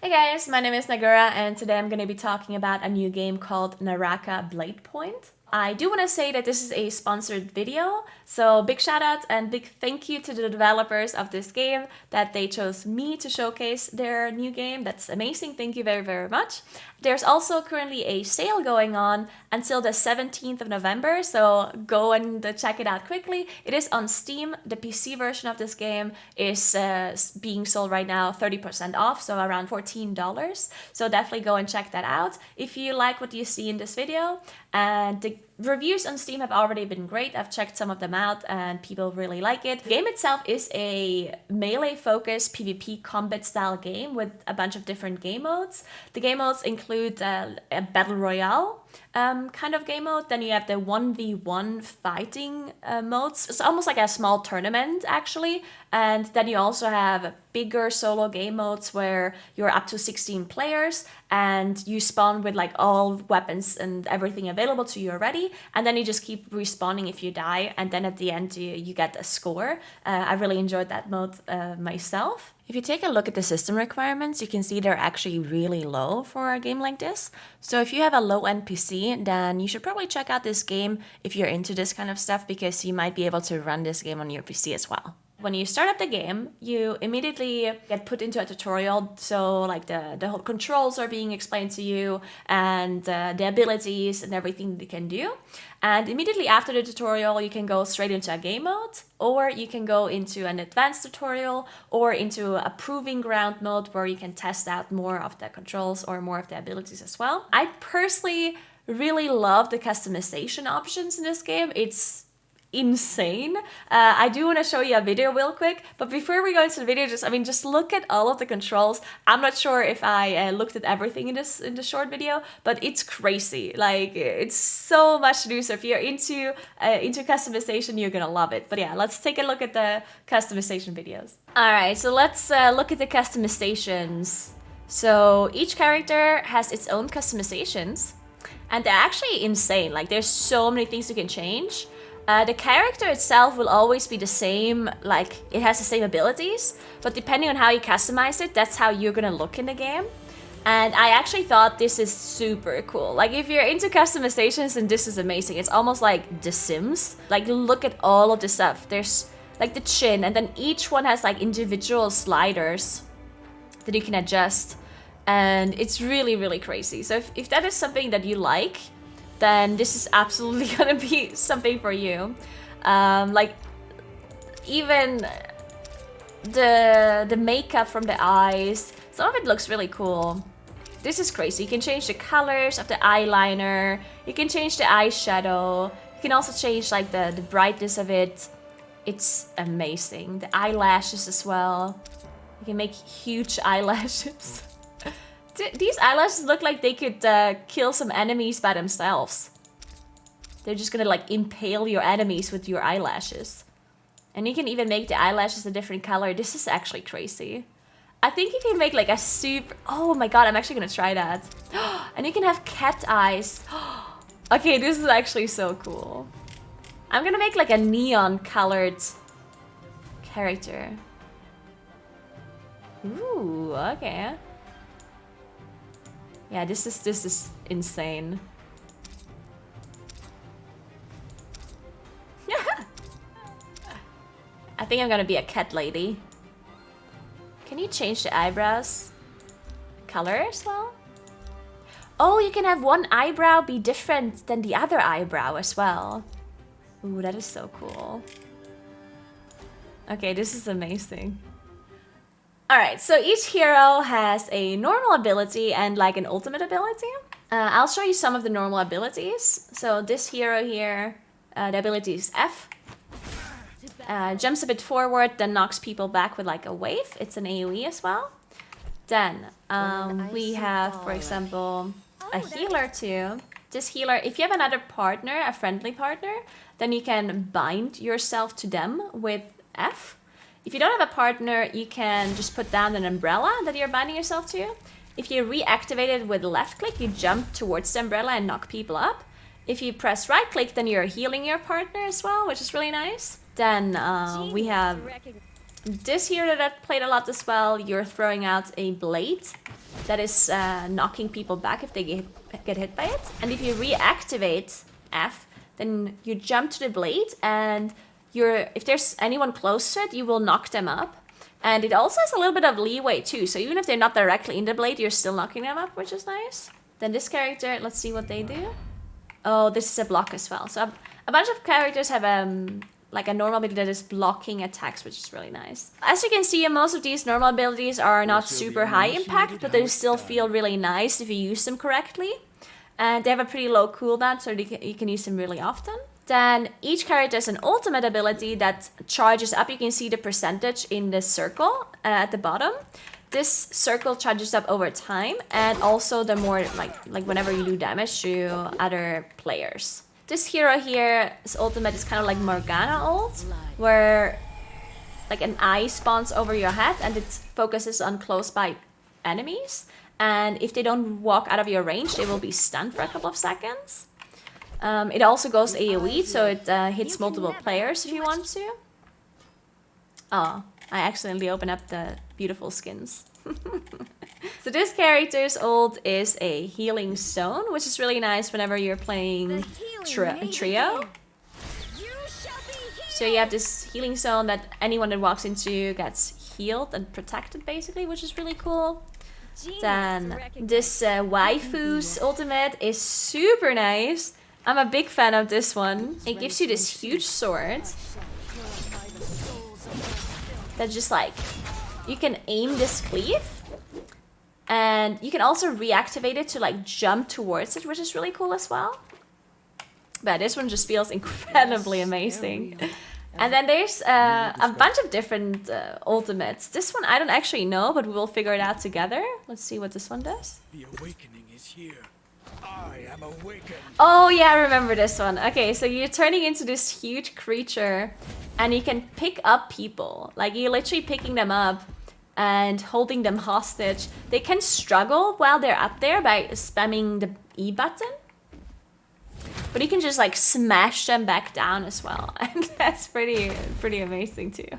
Hey guys, my name is Naguura and today I'm going to be talking about a new game called NARAKA Bladepoint. I do want to say that this is a sponsored video, so big shout out and big thank you to the developers of this game that they chose me to showcase their new game. That's amazing, thank you very, very much. There's also currently a sale going on until the 17th of November, so go and check it out quickly. It is on Steam. The PC version of this game is being sold right now 30% off, so around $14. So definitely go and check that out if you like what you see in this video. And the reviews on Steam have already been great. I've checked some of them out and people really like it. The game itself is a melee-focused PvP combat-style game with a bunch of different game modes. The game modes include a Battle Royale kind of game mode. Then you have the 1v1 fighting modes. It's almost like a small tournament, actually. And then you also have bigger solo game modes where you're up to 16 players and you spawn with like all weapons and everything available to you already. And then you just keep respawning if you die. And then at the end, you get a score. I really enjoyed that mode myself. If you take a look at the system requirements, you can see they're actually really low for a game like this. So if you have a low-end PC, then you should probably check out this game if you're into this kind of stuff, because you might be able to run this game on your PC as well. When you start up the game, you immediately get put into a tutorial, so like the whole controls are being explained to you and the abilities and everything they can do. And immediately after the tutorial, you can go straight into a game mode, or you can go into an advanced tutorial, or into a proving ground mode where you can test out more of the controls or more of the abilities as well. I personally really love the customization options in this game. It's insane. I do want to show you a video real quick, but before we go into the video, just look at all of the controls. I'm not sure if I looked at everything in the short video, but it's crazy. Like, it's so much to do. So if you're into customization, you're gonna love it. But yeah, let's take a look at the customization videos. All right, so let's look at the customizations. So each character has its own customizations, and they're actually insane. Like, there's so many things you can change. The character itself will always be the same, like it has the same abilities, but depending on how you customize it, that's how you're gonna look in the game. And I actually thought this is super cool. Like, if you're into customizations, then this is amazing. It's almost like The Sims. Like, look at all of the stuff. There's like the chin, and then each one has like individual sliders that you can adjust. And it's really, really crazy. So if that is something that you like, then this is absolutely gonna be something for you. Like, even the makeup from the eyes, some of it looks really cool. This is crazy. You can change the colors of the eyeliner, you can change the eyeshadow, you can also change like the brightness of it. It's amazing. The eyelashes as well. You can make huge eyelashes. These eyelashes look like they could kill some enemies by themselves. They're just gonna like impale your enemies with your eyelashes. And you can even make the eyelashes a different color. This is actually crazy. I think you can make like a super... Oh my god, I'm actually gonna try that. And you can have cat eyes. Okay, this is actually so cool. I'm gonna make like a neon colored character. Ooh, okay. Yeah, this is insane. I think I'm gonna be a cat lady. Can you change the eyebrows color as well? Oh, you can have one eyebrow be different than the other eyebrow as well. Ooh, that is so cool. Okay, this is amazing. Alright, so each hero has a normal ability and like an ultimate ability. I'll show you some of the normal abilities. So this hero here, the ability is F. Jumps a bit forward, then knocks people back with like a wave. It's an AoE as well. Then we have, for example, a healer too. This healer, if you have another partner, a friendly partner, then you can bind yourself to them with F. If you don't have a partner, you can just put down an umbrella that you're binding yourself to. If you reactivate it with left click, you jump towards the umbrella and knock people up. If you press right click, then you're healing your partner as well, which is really nice. Then we have This hero that I've played a lot as well, you're throwing out a blade that is knocking people back if they get hit by it. And if you reactivate F, then you jump to the blade, and if there's anyone close to it, you will knock them up. And it also has a little bit of leeway too, so even if they're not directly in the blade, you're still knocking them up, which is nice. Then this character, let's see what they do. Oh, this is a block as well. So a bunch of characters have like a normal ability that is blocking attacks, which is really nice. As you can see, most of these normal abilities are not super high impact, but they still feel really nice if you use them correctly. And they have a pretty low cooldown, so you can use them really often. Then each character has an ultimate ability that charges up. You can see the percentage in the circle at the bottom. This circle charges up over time, and also the more like whenever you do damage to other players. This hero here, his ultimate is kind of like Morgana ult, where like an eye spawns over your head and it focuses on close by enemies. And if they don't walk out of your range, they will be stunned for a couple of seconds. It also goes AoE, so it hits multiple players if you want to. Oh, I accidentally opened up the beautiful skins. So this character's ult is a healing stone, which is really nice whenever you're playing trio. So you have this healing stone that anyone that walks into gets healed and protected basically, which is really cool. Then this waifu's ultimate is super nice. I'm a big fan of this one. It gives you this huge sword that just like, you can aim this cleave, and you can also reactivate it to like jump towards it, which is really cool as well. But this one just feels incredibly amazing. And then there's a bunch of different ultimates. This one I don't actually know, but we will figure it out together. Let's see what this one does. The awakening is here. I am awakened. Oh yeah, I remember this one. Okay, so you're turning into this huge creature, and you can pick up people. Like, you're literally picking them up and holding them hostage. They can struggle while they're up there by spamming the E button. But you can just like smash them back down as well. And that's pretty amazing too.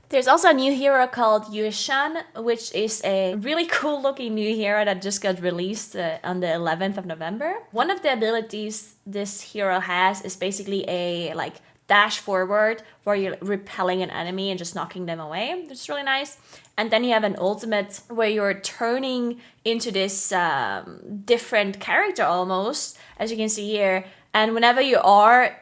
There's also a new hero called Yueshan, which is a really cool looking new hero that just got released on the 11th of November. One of the abilities this hero has is basically a like dash forward where you're repelling an enemy and just knocking them away. It's really nice. And then you have an ultimate where you're turning into this different character almost, as you can see here. And whenever you are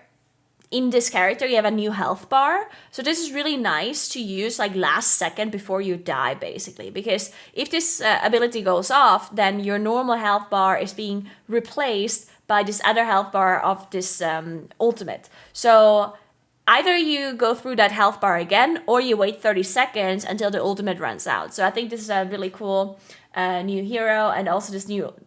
in this character, you have a new health bar. So this is really nice to use like last second before you die, basically. Because if this ability goes off, then your normal health bar is being replaced by this other health bar of this ultimate. So either you go through that health bar again, or you wait 30 seconds until the ultimate runs out. So I think this is a really cool new hero, and also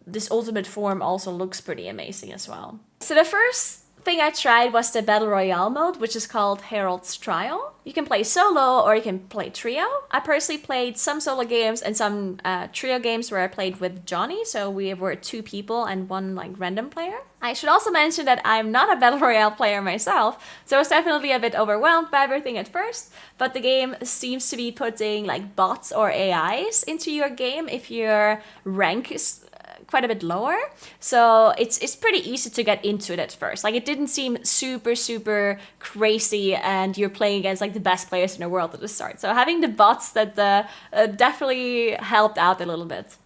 this ultimate form also looks pretty amazing as well. So the first thing I tried was the Battle Royale mode, which is called Herald's Trial. You can play solo or you can play trio. I personally played some solo games and some trio games where I played with Johnny, so we were 2 people and 1 like random player. I should also mention that I'm not a Battle Royale player myself, so I was definitely a bit overwhelmed by everything at first, but the game seems to be putting like bots or AIs into your game if your rank is quite a bit lower. So it's pretty easy to get into it at first. Like, it didn't seem super crazy and you're playing against like the best players in the world at the start. So having the bots that definitely helped out a little bit.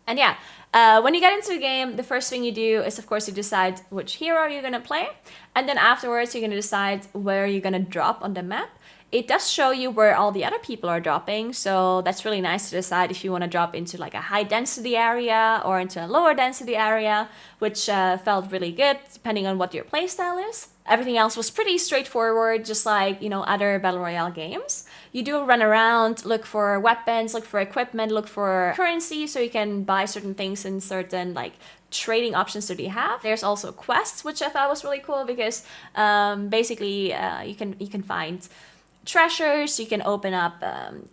And yeah, when you get into the game, the first thing you do is, of course, you decide which hero you're gonna play. And then afterwards, you're gonna decide where you're gonna drop on the map. It does show you where all the other people are dropping, so that's really nice to decide if you want to drop into like a high density area or into a lower density area, which felt really good depending on what your playstyle is. Everything else was pretty straightforward, just like, you know, other Battle Royale games. You do run around, look for weapons, look for equipment, look for currency, so you can buy certain things in certain like trading options that you have. There's also quests, which I thought was really cool because basically you can find treasures, you can open up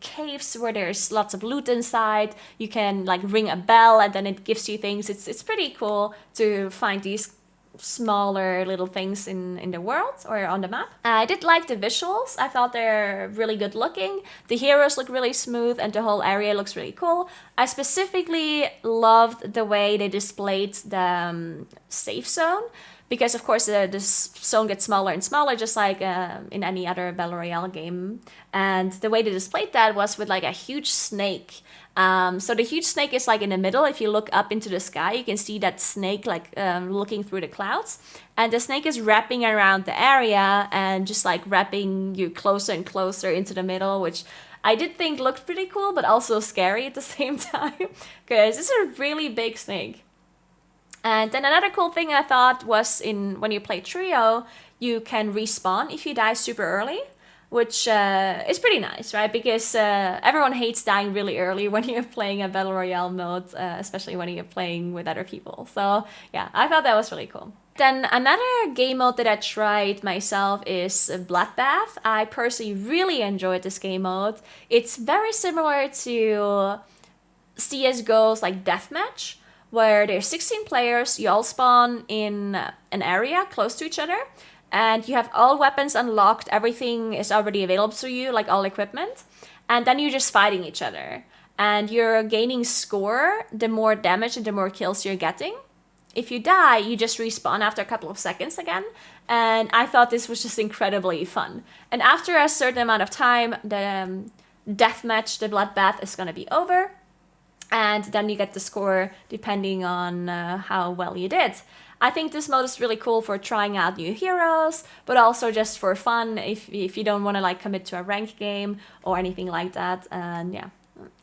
caves where there's lots of loot inside, you can like ring a bell and then it gives you things. It's pretty cool to find these smaller little things in the world or on the map. I did like the visuals. I thought they're really good looking. The heroes look really smooth and the whole area looks really cool. I specifically loved the way they displayed the safe zone, because of course the zone gets smaller and smaller, just like in any other Battle Royale game. And the way they displayed that was with like a huge snake. So the huge snake is like in the middle. If you look up into the sky, you can see that snake like looking through the clouds. And the snake is wrapping around the area and just like wrapping you closer and closer into the middle, which I did think looked pretty cool, but also scary at the same time, because it's a really big snake. And then another cool thing I thought was when you play trio, you can respawn if you die super early, which is pretty nice, right? Because everyone hates dying really early when you're playing a Battle Royale mode, especially when you're playing with other people. So yeah, I thought that was really cool. Then another game mode that I tried myself is Bloodbath. I personally really enjoyed this game mode. It's very similar to CSGO's like deathmatch, where there's 16 players, you all spawn in an area close to each other, and you have all weapons unlocked, everything is already available to you, like all equipment, and then you're just fighting each other. And you're gaining score the more damage and the more kills you're getting. If you die, you just respawn after a couple of seconds again, and I thought this was just incredibly fun. And after a certain amount of time, the deathmatch, the Bloodbath, is gonna be over, and then you get the score depending on how well you did. I think this mode is really cool for trying out new heroes, but also just for fun if you don't want to like commit to a ranked game or anything like that. And yeah,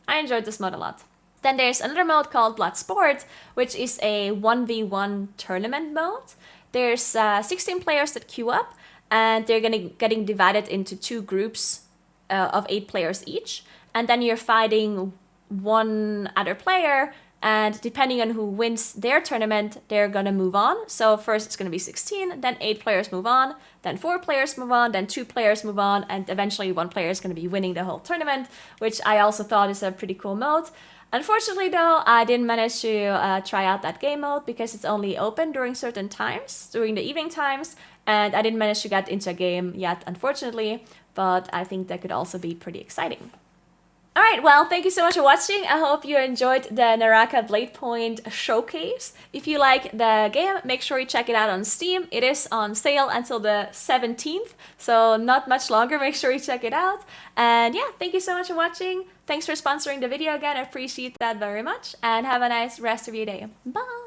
I enjoyed this mode a lot. Then there's another mode called Bloodsport, which is a 1v1 tournament mode. There's 16 players that queue up, and they're getting divided into 2 groups of 8 players each. And then you're fighting one other player, and depending on who wins their tournament, they're gonna move on. So first it's gonna be 16, then 8 players move on, then 4 players move on, then 2 players move on, and eventually 1 player is gonna be winning the whole tournament, which I also thought is a pretty cool mode. Unfortunately though, I didn't manage to try out that game mode because it's only open during certain times, during the evening times, and I didn't manage to get into a game yet, unfortunately, but I think that could also be pretty exciting. Alright, well, thank you so much for watching. I hope you enjoyed the NARAKA Bladepoint showcase. If you like the game, make sure you check it out on Steam. It is on sale until the 17th, so not much longer. Make sure you check it out. And yeah, thank you so much for watching. Thanks for sponsoring the video again. I appreciate that very much. And have a nice rest of your day. Bye!